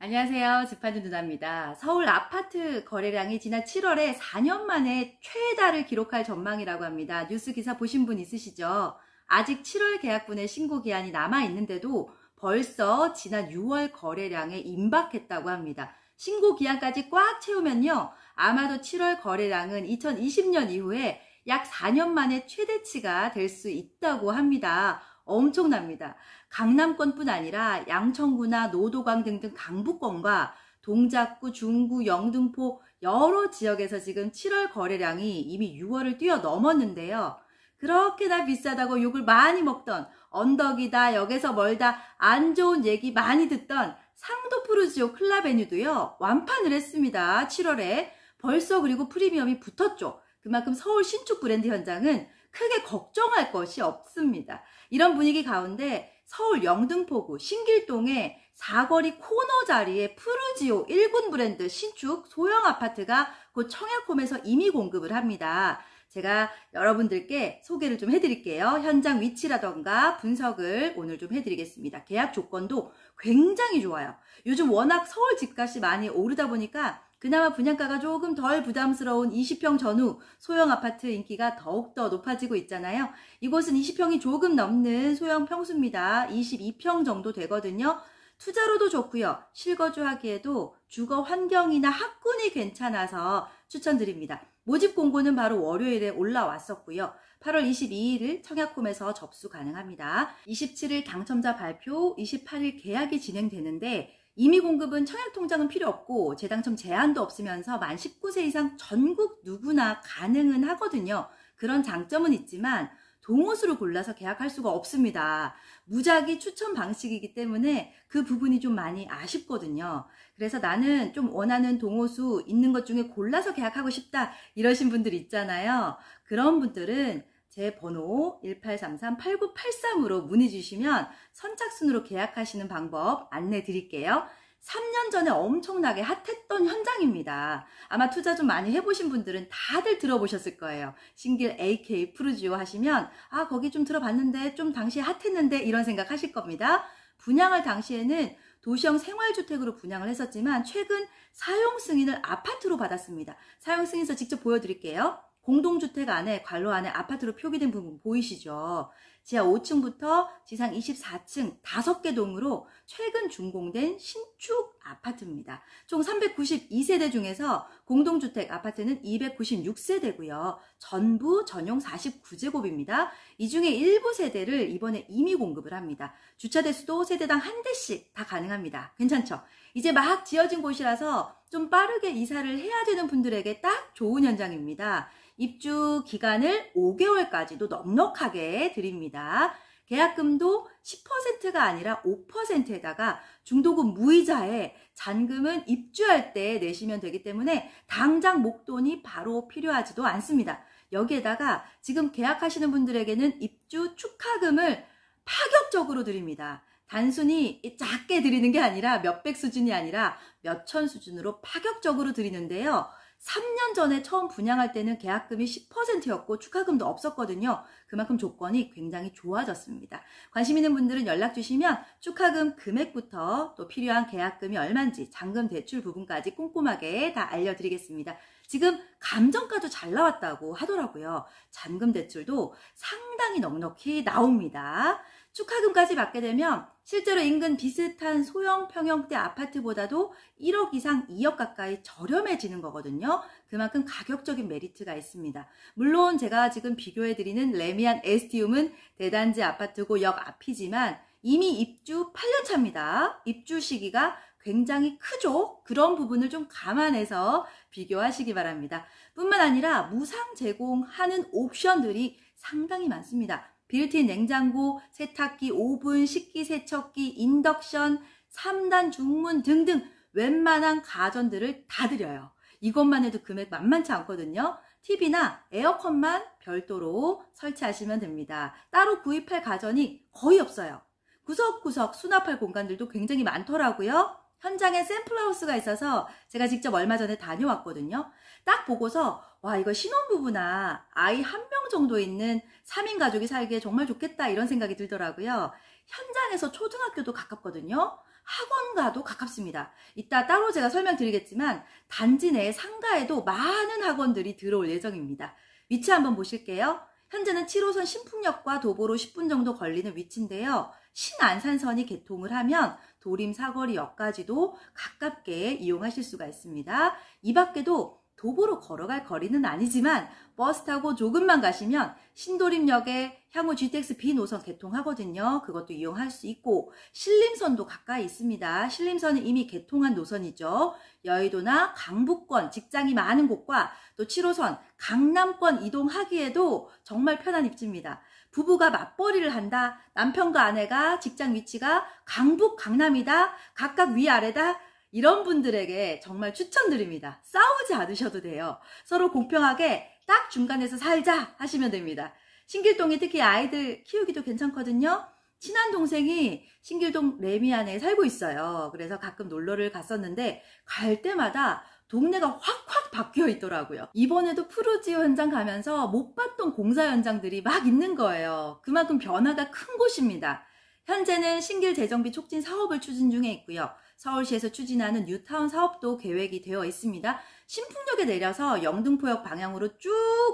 안녕하세요. 집하는 누나입니다. 서울 아파트 거래량이 지난 7월에 4년 만에 최다를 기록할 전망이라고 합니다. 뉴스 기사 보신 분 있으시죠? 아직 7월 계약분의 신고 기한이 남아 있는데도 벌써 지난 6월 거래량에 임박했다고 합니다. 신고 기한까지 꽉 채우면요, 아마도 7월 거래량은 2020년 이후에 약 4년 만에 최대치가 될 수 있다고 합니다. 엄청납니다. 강남권뿐 아니라 양천구나 노도강 등등 강북권과 동작구, 중구, 영등포 여러 지역에서 지금 7월 거래량이 이미 6월을 뛰어넘었는데요. 그렇게나 비싸다고 욕을 많이 먹던, 언덕이다, 역에서 멀다, 안 좋은 얘기 많이 듣던 상도 푸르지오 클라베뉴도요, 완판을 했습니다. 7월에. 벌써 그리고 프리미엄이 붙었죠. 그만큼 서울 신축 브랜드 현장은 크게 걱정할 것이 없습니다. 이런 분위기 가운데 서울 영등포구 신길동의 사거리 코너 자리에 푸르지오 1군 브랜드 신축 소형 아파트가 곧 청약홈에서 임의 공급을 합니다. 제가 여러분들께 소개를 좀 해드릴게요. 현장 위치라던가 분석을 오늘 좀 해드리겠습니다. 계약 조건도 굉장히 좋아요. 요즘 워낙 서울 집값이 많이 오르다 보니까 그나마 분양가가 조금 덜 부담스러운 20평 전후 소형 아파트 인기가 더욱더 높아지고 있잖아요. 이곳은 20평이 조금 넘는 소형 평수입니다. 22평 정도 되거든요. 투자로도 좋고요. 실거주하기에도 주거 환경이나 학군이 괜찮아서 추천드립니다. 모집 공고는 바로 월요일에 올라왔었고요. 8월 22일 청약홈에서 접수 가능합니다. 27일 당첨자 발표, 28일 계약이 진행되는데 임의 공급은 청약통장은 필요 없고 재당첨 제한도 없으면서 만 19세 이상 전국 누구나 가능은 하거든요. 그런 장점은 있지만 동호수를 골라서 계약할 수가 없습니다. 무작위 추천 방식이기 때문에 그 부분이 좀 많이 아쉽거든요. 그래서 나는 좀 원하는 동호수 있는 것 중에 골라서 계약하고 싶다 이러신 분들 있잖아요. 그런 분들은 제 번호 1833-8983으로 문의 주시면 선착순으로 계약하시는 방법 안내 드릴게요. 3년 전에 엄청나게 핫했던 현장입니다. 아마 투자 좀 많이 해보신 분들은 다들 들어보셨을 거예요. 신길 AK 푸르지오 하시면 아 거기 좀 들어봤는데 좀 당시에 핫했는데 이런 생각 하실 겁니다. 분양할 당시에는 도시형 생활주택으로 분양을 했었지만 최근 사용 승인을 아파트로 받았습니다. 사용 승인서 직접 보여드릴게요. 공동주택 안에 관로 안에 아파트로 표기된 부분 보이시죠? 지하 5층부터 지상 24층 5개 동으로 최근 준공된 신축 아파트입니다. 총 392세대 중에서 공동주택 아파트는 296세대고요. 전부 전용 49제곱입니다. 이 중에 일부 세대를 이번에 임의 공급을 합니다. 주차 대수도 세대당 한 대씩 다 가능합니다. 괜찮죠? 이제 막 지어진 곳이라서 좀 빠르게 이사를 해야 되는 분들에게 딱 좋은 현장입니다. 입주 기간을 5개월까지도 넉넉하게 드립니다. 계약금도 10%가 아니라 5%에다가 중도금 무이자에 잔금은 입주할 때 내시면 되기 때문에 당장 목돈이 바로 필요하지도 않습니다. 여기에다가 지금 계약하시는 분들에게는 입주 축하금을 파격적으로 드립니다. 단순히 작게 드리는 게 아니라 몇백 수준이 아니라 몇천 수준으로 파격적으로 드리는데요. 3년 전에 처음 분양할 때는 계약금이 10%였고 축하금도 없었거든요. 그만큼 조건이 굉장히 좋아졌습니다. 관심 있는 분들은 연락 주시면 축하금 금액부터 또 필요한 계약금이 얼마인지 잔금 대출 부분까지 꼼꼼하게 다 알려드리겠습니다. 지금 감정가도 잘 나왔다고 하더라고요. 잔금 대출도 상당히 넉넉히 나옵니다. 축하금까지 받게 되면 실제로 인근 비슷한 소형 평형대 아파트보다도 1억 이상 2억 가까이 저렴해지는 거거든요. 그만큼 가격적인 메리트가 있습니다. 물론 제가 지금 비교해드리는 레미안 에스티움은 대단지 아파트고 역 앞이지만 이미 입주 8년 차입니다. 입주 시기가 굉장히 크죠. 그런 부분을 좀 감안해서 비교하시기 바랍니다. 뿐만 아니라 무상 제공하는 옵션들이 상당히 많습니다. 빌트인 냉장고, 세탁기, 오븐, 식기세척기, 인덕션, 3단 중문 등등 웬만한 가전들을 다 드려요. 이것만 해도 금액 만만치 않거든요. TV나 에어컨만 별도로 설치하시면 됩니다. 따로 구입할 가전이 거의 없어요. 구석구석 수납할 공간들도 굉장히 많더라고요. 현장에 샘플하우스가 있어서 제가 직접 얼마 전에 다녀왔거든요. 딱 보고서 와 이거 신혼부부나 아이 1명 정도 있는 3인 가족이 살기에 정말 좋겠다 이런 생각이 들더라고요. 현장에서 초등학교도 가깝거든요. 학원과도 가깝습니다. 이따 따로 제가 설명드리겠지만 단지 내 상가에도 많은 학원들이 들어올 예정입니다. 위치 한번 보실게요. 현재는 7호선 신풍역과 도보로 10분 정도 걸리는 위치인데요. 신안산선이 개통을 하면 도림 사거리역까지도 가깝게 이용하실 수가 있습니다. 이 밖에도 도보로 걸어갈 거리는 아니지만 버스 타고 조금만 가시면 신도림역에 향후 GTX B 노선 개통하거든요. 그것도 이용할 수 있고 신림선도 가까이 있습니다. 신림선은 이미 개통한 노선이죠. 여의도나 강북권 직장이 많은 곳과 또 7호선 강남권 이동하기에도 정말 편한 입지입니다. 부부가 맞벌이를 한다. 남편과 아내가 직장 위치가 강북, 강남이다. 각각 위아래다. 이런 분들에게 정말 추천드립니다. 싸우지 않으셔도 돼요. 서로 공평하게 딱 중간에서 살자 하시면 됩니다. 신길동이 특히 아이들 키우기도 괜찮거든요. 친한 동생이 신길동 레미안에 살고 있어요. 그래서 가끔 놀러를 갔었는데 갈 때마다 동네가 확확 바뀌어 있더라고요. 이번에도 푸르지오 현장 가면서 못 봤던 공사 현장들이 막 있는 거예요. 그만큼 변화가 큰 곳입니다. 현재는 신길 재정비 촉진 사업을 추진 중에 있고요. 서울시에서 추진하는 뉴타운 사업도 계획이 되어 있습니다. 신풍역에 내려서 영등포역 방향으로 쭉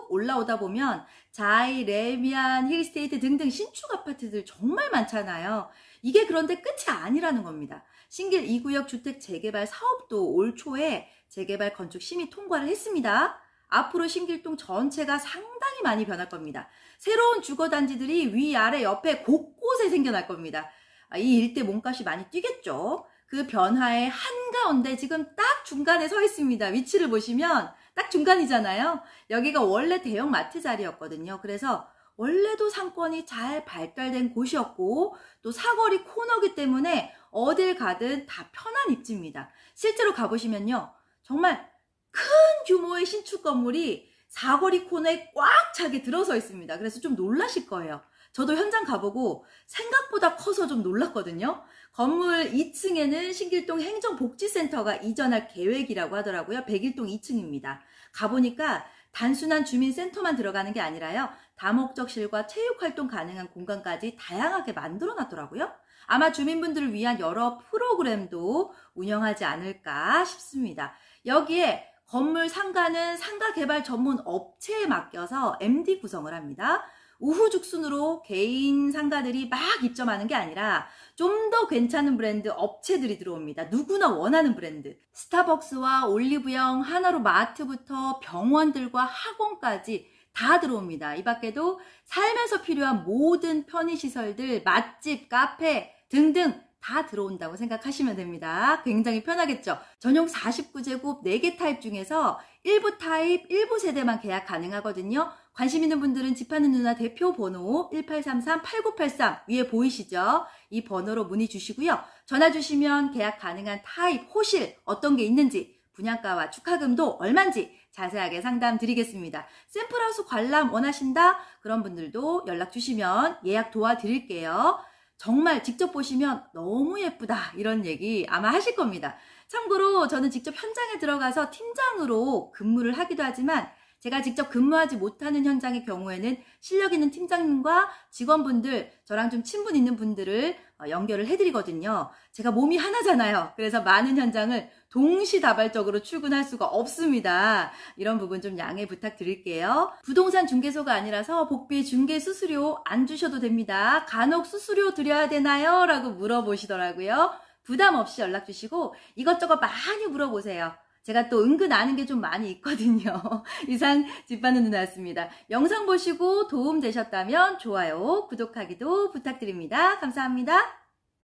올라오다 보면 자이, 레미안, 힐스테이트 등등 신축 아파트들 정말 많잖아요. 이게 그런데 끝이 아니라는 겁니다. 신길 2구역 주택 재개발 사업도 올 초에 재개발 건축 심의 통과를 했습니다. 앞으로 신길동 전체가 상당히 많이 변할 겁니다. 새로운 주거단지들이 위아래 옆에 곳곳에 생겨날 겁니다. 이 일대 몸값이 많이 뛰겠죠. 그 변화의 한가운데 지금 딱 중간에 서 있습니다. 위치를 보시면 딱 중간이잖아요. 여기가 원래 대형 마트 자리였거든요. 그래서 원래도 상권이 잘 발달된 곳이었고 또 사거리 코너기 때문에 어딜 가든 다 편한 입지입니다. 실제로 가보시면요. 정말 큰 규모의 신축 건물이 사거리 코너에 꽉 차게 들어서 있습니다. 그래서 좀 놀라실 거예요. 저도 현장 가보고 생각보다 커서 좀 놀랐거든요. 건물 2층에는 신길동 행정복지센터가 이전할 계획이라고 하더라고요. 101동 2층입니다. 가보니까 단순한 주민센터만 들어가는 게 아니라요. 다목적실과 체육활동 가능한 공간까지 다양하게 만들어놨더라고요. 아마 주민분들을 위한 여러 프로그램도 운영하지 않을까 싶습니다. 여기에 건물 상가는 상가 개발 전문 업체에 맡겨서 MD 구성을 합니다. 우후죽순으로 개인 상가들이 막 입점하는 게 아니라 좀 더 괜찮은 브랜드 업체들이 들어옵니다. 누구나 원하는 브랜드. 스타벅스와 올리브영, 하나로 마트부터 병원들과 학원까지 다 들어옵니다. 이 밖에도 살면서 필요한 모든 편의시설들, 맛집, 카페 등등 다 들어온다고 생각하시면 됩니다. 굉장히 편하겠죠. 전용 49제곱 4개 타입 중에서 일부 타입, 일부 세대만 계약 가능하거든요. 관심 있는 분들은 집하는 누나 대표 번호 1833-8983 위에 보이시죠? 이 번호로 문의 주시고요. 전화 주시면 계약 가능한 타입, 호실 어떤 게 있는지, 분양가와 축하금도 얼마인지 자세하게 상담 드리겠습니다. 샘플하우스 관람 원하신다? 그런 분들도 연락 주시면 예약 도와드릴게요. 정말 직접 보시면 너무 예쁘다 이런 얘기 아마 하실 겁니다. 참고로 저는 직접 현장에 들어가서 팀장으로 근무를 하기도 하지만 제가 직접 근무하지 못하는 현장의 경우에는 실력 있는 팀장님과 직원분들, 저랑 좀 친분 있는 분들을 연결을 해드리거든요. 제가 몸이 하나잖아요. 그래서 많은 현장을 동시다발적으로 출근할 수가 없습니다. 이런 부분 좀 양해 부탁드릴게요. 부동산 중개소가 아니라서 복비 중개 수수료 안 주셔도 됩니다. 간혹 수수료 드려야 되나요? 라고 물어보시더라고요. 부담 없이 연락 주시고 이것저것 많이 물어보세요. 제가 또 은근 아는 게 좀 많이 있거든요. 이상 집하는 누나였습니다. 영상 보시고 도움 되셨다면 좋아요, 구독하기도 부탁드립니다. 감사합니다.